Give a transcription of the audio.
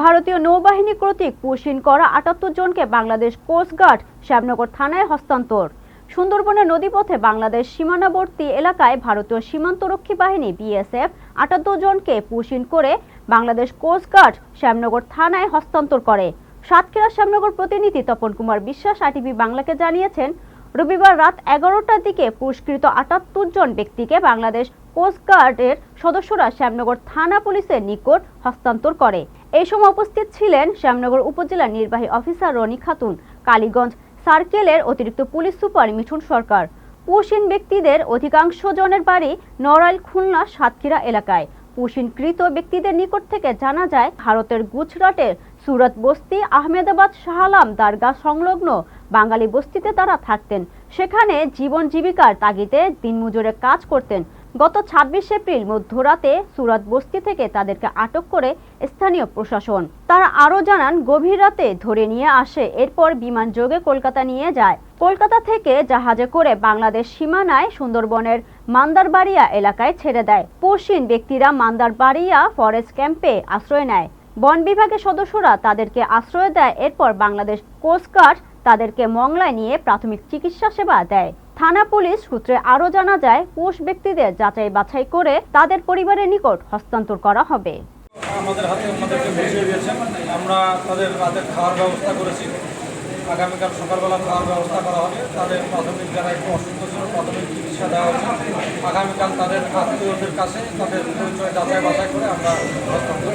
ভারতীয় নৌবাহিনী কর্তৃক পুশিন করা ৭৮ জনকে বাংলাদেশ কোস্টগার্ড শ্যামনগর থানায় হস্তান্তর। সুন্দরবনের নদীপথে বাংলাদেশ সীমানাবর্তী এলাকায় ভারতীয় সীমান্তরক্ষী বাহিনী বিএসএফ ৭৮ জনকে পুশিন করে বাংলাদেশ কোস্টগার্ড শ্যামনগর থানায় হস্তান্তর করে। সাতক্ষীরা শ্যামনগর প্রতিনিধি তপন কুমার বিশ্বাস আইটিভি বাংলাকে জানিয়েছেন, রবিবার রাত ১১টার দিকে পুরস্কৃত ৭৮ জন ব্যক্তিকে বাংলাদেশ কোস্টগার্ডের সদস্যরা শ্যামনগর থানা পুলিশের নিকট হস্তান্তর করে। এই সময় উপস্থিত ছিলেন শ্যামনগর উপজেলা নির্বাহী অফিসার রনি খাতুন, কালীগঞ্জ সার্কেলের অতিরিক্ত পুলিশ সুপার মিঠুন সরকার। পুশিন ব্যক্তিদের অধিকাংশ জনের বাড়ি নড়াইল, খুলনা, সাতক্ষীরা এলাকায়। পুশিনকৃত ব্যক্তিদের নিকট থেকে জানা যায়, ভারতের গুজরাটের সুরত বস্তি, আহমেদাবাদ, শাহআলম দরগাহ সংলগ্ন বাঙালি বস্তিতে তারা থাকতেন। সেখানে জীবন জীবিকার তাগিদে দিনমজুরে কাজ করতেন। গত ২৬ এপ্রিল মধ্যরাতে সুরত বস্তি থেকে তাদেরকে আটক করে স্থানীয় প্রশাসন। তারা আরও জানান, গভীর রাতে ধরে নিয়ে আসে, এরপর বিমান যোগে কলকাতা নিয়ে যায়। কলকাতা থেকে জাহাজে করে বাংলাদেশ সীমানায় সুন্দরবনের মান্দারবাড়িয়া এলাকায় ছেড়ে দেয়। পুশিন ব্যক্তিরা মান্দারবাড়িয়া ফরেস্ট ক্যাম্পে আশ্রয় নেয়। বন বিভাগের সদস্যরা তাদেরকে আশ্রয় দেয়। এরপর বাংলাদেশ কোস্টগার্ড তাদেরকে মংলায় নিয়ে প্রাথমিক চিকিৎসা সেবা দেয়। থানা পুলিশ সূত্রে আরও জানা যায়, পুশ ব্যক্তিদের যাচাই বাছাই করে তাদের পরিবারের নিকট হস্তান্তর করা হবে। আমাদের হাতে আমাদেরকে বুঝিয়ে দিয়েছেন, আমরা তাদের রাতের খাওয়ার ব্যবস্থা করেছি। আগামীকাল সকালবেলা খাওয়ার ব্যবস্থা করা হবে। তাদের প্রাথমিক যারা একটু অসুস্থ ছিল প্রাথমিক চিকিৎসা দেওয়া হচ্ছে। আগামীকাল তাদের আত্মীয়দের কাছে তাদের পরিচয় যাচাই বাছাই করে আমরা হস্তান্তর